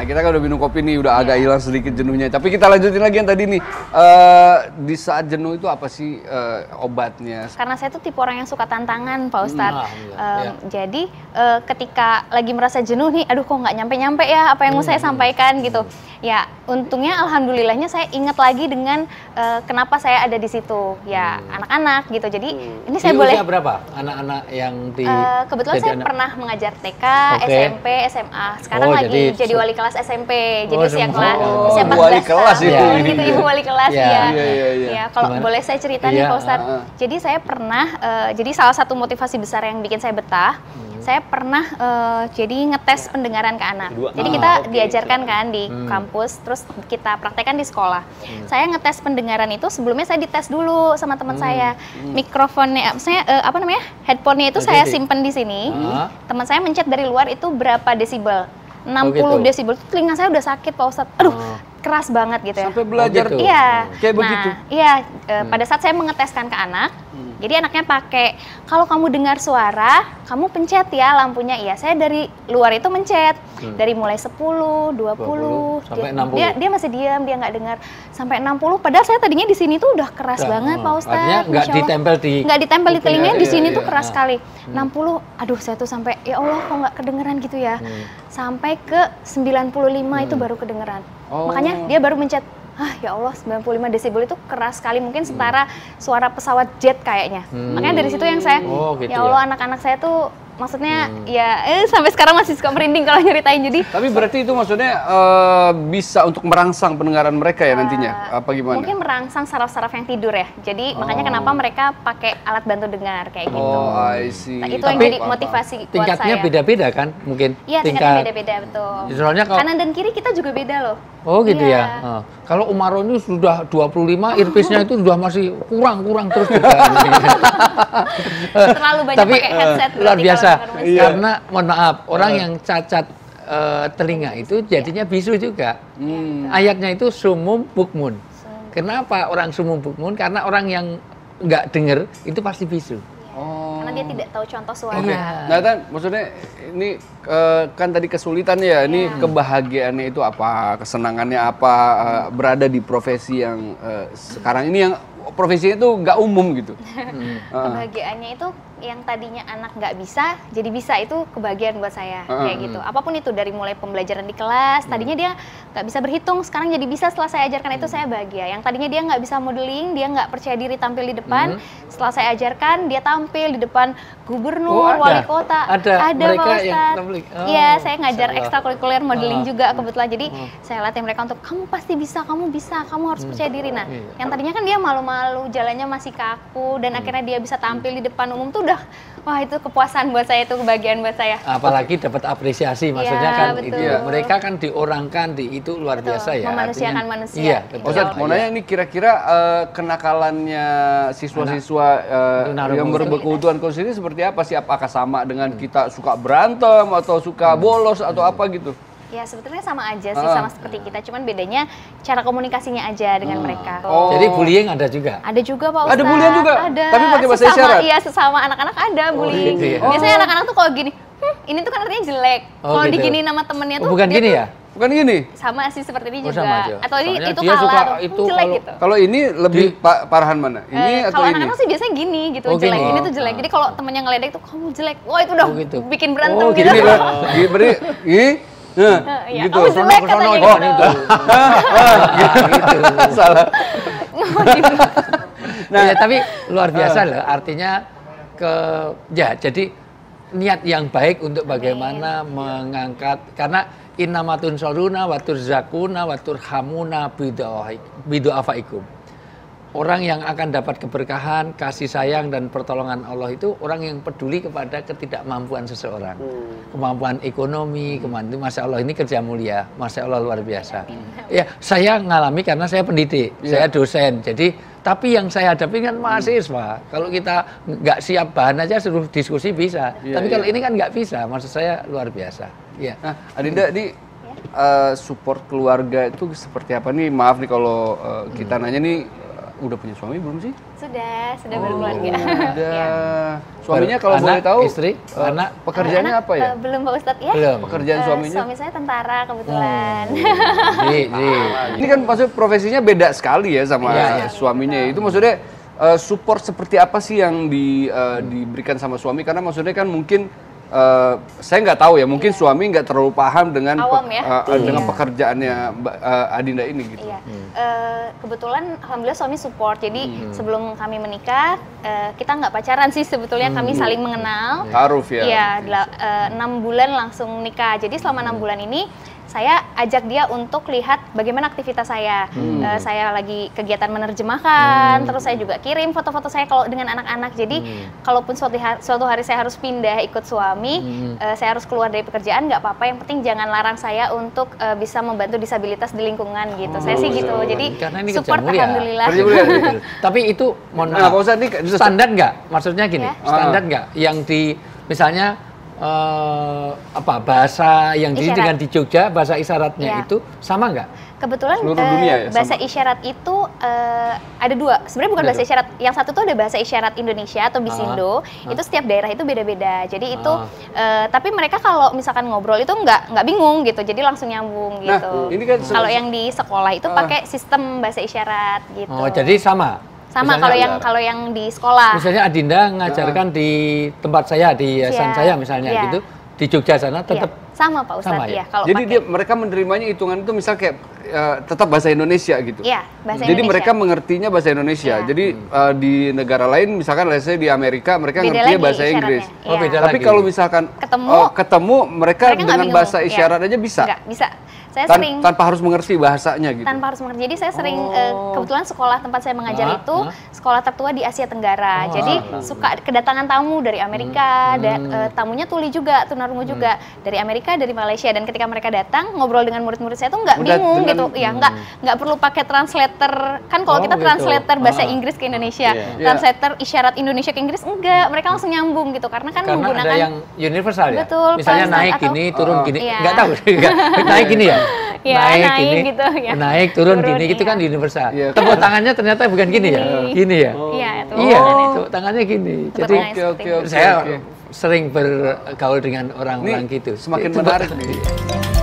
kita kan udah minum kopi nih, udah agak hilang sedikit jenuhnya. Tapi kita lanjutin lagi yang tadi nih. Di saat jenuh itu apa sih obatnya? Karena saya tuh tipe orang yang suka tantangan, Pak Ustadz. Ya. Jadi ketika lagi merasa jenuh nih, aduh kok nggak nyampe-nyampe ya apa yang mau saya sampaikan gitu. Ya untungnya alhamdulillahnya saya ingat lagi dengan kenapa saya ada di situ. Ya anak-anak gitu. Jadi ini saya Di boleh. usia berapa anak-anak yang di Kebetulan jadi saya anak? pernah mengajar TK, Oke. SMP, SMA. Sekarang Oh, lagi jadi jadi wali kelas SMP. Jadi Oh, usia semua. kelas Oh, usia 14 wali kelas tahun itu. gitu, ibu wali kelas Ya. ya. Iya. Ya, kalau Gimana? boleh saya cerita nih Iya, Pak Ustadz. Jadi saya pernah jadi salah satu motivasi besar yang bikin saya betah. Saya pernah jadi ngetes pendengaran ke anak. Jadi kita diajarkan kan di kampus, terus kita praktekkan di sekolah. Saya ngetes pendengaran itu sebelumnya saya dites dulu sama teman saya. Mikrofonnya, maksudnya apa namanya? Headphone-nya itu saya Jadi. simpen di sini. Ah. Teman saya mencet dari luar itu berapa desibel. 60 gitu. desibel. Telinga saya udah sakit Pak Ustadz. Aduh, keras banget gitu ya. Sampai belajar gitu. Iya. Kayak begitu. Iya, pada saat saya mengeteskan ke anak, jadi anaknya pakai, kalau kamu dengar suara, kamu pencet ya lampunya. Iya, saya dari luar itu mencet. Dari mulai 10, 20, sampai dia 60. dia masih diam, dia nggak dengar sampai 60. Padahal saya tadinya di sini tuh udah keras banget, Pak Ustadz. Artinya nggak Masya Allah. ditempel di Nggak ditempel di telinganya, di sini iya, tuh iya. keras sekali. 60, aduh saya tuh sampai, ya Allah kok nggak kedengeran gitu ya. Sampai ke 95 itu baru kedengeran. Oh. Makanya dia baru mencet, ya Allah 95 desibel itu keras sekali, mungkin setara suara pesawat jet kayaknya. Makanya dari situ yang saya, Oh, gitu ya Allah anak-anak saya tuh maksudnya ya sampai sekarang masih suka merinding kalau nyeritain. Jadi Tapi berarti itu maksudnya bisa untuk merangsang pendengaran mereka ya nantinya? Apa gimana? mungkin merangsang saraf-saraf yang tidur ya. Jadi makanya kenapa mereka pakai alat bantu dengar kayak gitu. Oh, I see. Nah, itu yang Tapi jadi motivasi buat tingkatnya saya. beda-beda kan mungkin? Iya, tingkatnya beda-beda betul. Soalnya kalau Kanan dan kiri kita juga beda loh. Oh gitu Iya. ya. Kalau Umaro ini sudah 25, earpiece-nya itu sudah masih kurang terus juga. Terlalu banyak Tapi pakai headset luar berarti biasa. kalau dengar musik. Karena mohon maaf, orang yang cacat telinga itu jadinya bisu juga. Ayatnya itu sumum bukmun. Kenapa orang sumum bukmun? Karena orang yang nggak dengar itu pasti bisu. Karena dia tidak tahu contoh suara. Nah, Tan, maksudnya ini kan tadi kesulitannya ya, ini kebahagiaannya itu apa, kesenangannya apa, berada di profesi yang sekarang ini yang profesinya itu nggak umum gitu. Kebahagiaannya itu yang tadinya anak nggak bisa jadi bisa, itu kebahagiaan buat saya kayak gitu. Apapun itu, dari mulai pembelajaran di kelas, tadinya dia nggak bisa berhitung, sekarang jadi bisa setelah saya ajarkan, itu saya bahagia. Yang tadinya dia nggak bisa modeling, dia nggak percaya diri tampil di depan, setelah saya ajarkan dia tampil di depan gubernur, wali kota. Ada mereka Pak yang Ustadz. tampil. Iya, saya ngajar Masya Allah. ekstrakurikuler modeling juga kebetulan. Jadi saya latih mereka untuk kamu pasti bisa, kamu harus percaya diri. Nah, yang tadinya kan dia malu-malu, jalannya masih kaku, dan akhirnya dia bisa tampil di depan umum tuh udah, wah itu kepuasan buat saya, itu kebahagiaan buat saya. Apalagi dapat apresiasi, maksudnya Iya, kan betul. itu mereka kan diorangkan itu luar Betul, biasa ya. memanusiakan Artinya- manusia. Iya, Gitu. betul. Ustadz, mau nanya ini kira-kira kenakalannya siswa-siswa Tunarungu yang itu berkebutuhan khusus ini seperti apa sih? Apakah sama dengan kita suka berantem atau suka bolos atau apa gitu? Ya sebetulnya sama aja sih, sama seperti kita, cuman bedanya cara komunikasinya aja dengan mereka. Oh. Jadi bullying ada juga. Ada juga Pak Ustadz. Ada bullying juga? Ada. Tapi pakai bahasa Sesama- isyarat? Iya, sesama anak-anak ada bullying. gitu ya? Biasanya anak-anak tuh kalau gini, ini tuh kan artinya jelek. Oh, Kalau gitu. digini nama temennya tuh Bukan dia gini tuh ya? Bukan gini. sama sih seperti ini Oh, juga. sama aja. Atau Soalnya itu dia kalah suka atau itu jelek kalau- gitu. Kalau ini lebih parahan mana? Ini atau Kalau ini? anak-anak sih biasanya gini gitu, Oh, jelek. gini. Ini tuh jelek. Jadi kalau temennya ngeledek tuh kamu jelek. Wah, itu udah Oh, gitu. bikin berantem Oh, gitu. Ini lah. Beri, ini. Nah, Iya, gitu. kamu jelek katanya Oh, gitu. itu. gitu. Salah. Gitu. Nah, ya, tapi luar biasa loh. Artinya jadi niat yang baik untuk bagaimana mengangkat, karena innamatun soruna watur zakuna watur hamuna bido'afaikum. Orang yang akan dapat keberkahan, kasih sayang dan pertolongan Allah itu orang yang peduli kepada ketidakmampuan seseorang. Kemampuan ekonomi, kemampuan, Masya Allah ini kerja mulia, Masya Allah luar biasa. Ya, saya ngalami karena saya pendidik, saya dosen. Jadi, tapi yang saya hadapi kan mahasiswa. Kalau kita nggak siap bahan aja suruh diskusi bisa. Tapi kalau ini kan nggak bisa, maksud saya luar biasa. Ya. Nah, Adinda, di support keluarga itu seperti apa nih? Maaf nih kalau kita nanya nih, udah punya suami belum sih? Sudah berkeluarga. Udah. Iya. Suaminya kalau Anak, boleh tahu, istri, anak, pekerjaannya Anak, apa ya? belum Pak Ustadz ya. belum. Pekerjaan suaminya? Suami saya tentara kebetulan. Ini kan maksudnya profesinya beda sekali ya sama Iya, iya. suaminya. Itu maksudnya support seperti apa sih yang diberikan sama suami? Karena maksudnya kan mungkin saya nggak tahu ya, mungkin suami nggak terlalu paham dengan Awam ya. dengan pekerjaannya Adinda ini gitu. Iya. Kebetulan alhamdulillah suami support. Jadi sebelum kami menikah, kita nggak pacaran sih sebetulnya, kami saling mengenal. Taaruf ya. Iya, 6 bulan langsung nikah. Jadi selama 6 bulan ini saya ajak dia untuk lihat bagaimana aktivitas saya. Saya lagi kegiatan menerjemahkan, terus saya juga kirim foto-foto saya kalau dengan anak-anak. Jadi kalaupun suatu hari saya harus pindah ikut suami, saya harus keluar dari pekerjaan, nggak apa-apa. Yang penting jangan larang saya untuk bisa membantu disabilitas di lingkungan gitu. Saya sih gitu. Jadi Karena ini support kerja mulia. alhamdulillah. Kerja mulia. Betul. Tapi itu mohon Nah, maaf, Pak Ustadz, ini standar nggak? Maksudnya gini, Ya. standar nggak? Yang di misalnya bahasa yang Isyarat. dengan di Jogja bahasa isyaratnya Ya. itu sama nggak? Kebetulan Seluruh dunia ya, bahasa sama? isyarat itu ada dua. Sebenarnya bukan Ada bahasa dua. isyarat. Yang satu tuh ada bahasa isyarat Indonesia atau Bisindo. Itu setiap daerah itu beda-beda. Jadi itu tapi mereka kalau misalkan ngobrol itu nggak bingung gitu. Jadi langsung nyambung Nah, gitu. ini kan Kalau yang di sekolah itu pakai sistem bahasa isyarat gitu. Oh, jadi sama. sama Misalnya- kalau yang di sekolah. Misalnya Adinda ngajarkan di tempat saya di yayasan Iya, saya misalnya iya. gitu di Jogja sana tetap Iya, sama Pak Ustadz sama ya? ya. Kalau Jadi pakai mereka menerimanya hitungan itu misal kayak tetap bahasa Indonesia gitu. Iya, bahasa Jadi Indonesia. mereka mengertinya bahasa Indonesia. Iya. Jadi di negara lain misalkan let's say di Amerika mereka Beda ngertinya lagi bahasa isyaratnya. Inggris. Oh, Iya. beda Tapi lagi. kalau misalkan ketemu mereka Mereka nggak dengan bingung. bahasa Iya. isyarat aja bisa. Nggak, bisa. Saya sering Tanpa harus mengerti bahasanya gitu. tanpa harus mengerti. Jadi saya sering kebetulan sekolah tempat saya mengajar itu sekolah tertua di Asia Tenggara. Jadi suka kedatangan tamu dari Amerika, tamunya tuli juga, tunarungu juga dari Amerika, dari Malaysia. Dan ketika mereka datang ngobrol dengan murid-murid saya tuh nggak Udah bingung dengan- gitu, ya nggak perlu pakai translator. Kan kalau Oh, kita gitu. translator bahasa Inggris ke Indonesia, Iya. translator isyarat Indonesia ke Inggris enggak, mereka langsung nyambung gitu karena kan karena menggunakan ada yang universal ya. Betul, Misalnya Pak Ustadz, naik atau- gini, turun gini. Iya. Enggak tahu. Naik gini ya. Ya, naik gitu ya. Naik turun gini itu iya. kan universal. Iya. Tepuk tangannya ternyata bukan gini ya. Gini ya. Iya, itu Iya, tangannya. tepuk tangannya gini. Tepuk Jadi tangannya seperti itu. saya oke. sering bergaul dengan orang-orang Ini gitu. semakin Tepuk menarik tangan. nih.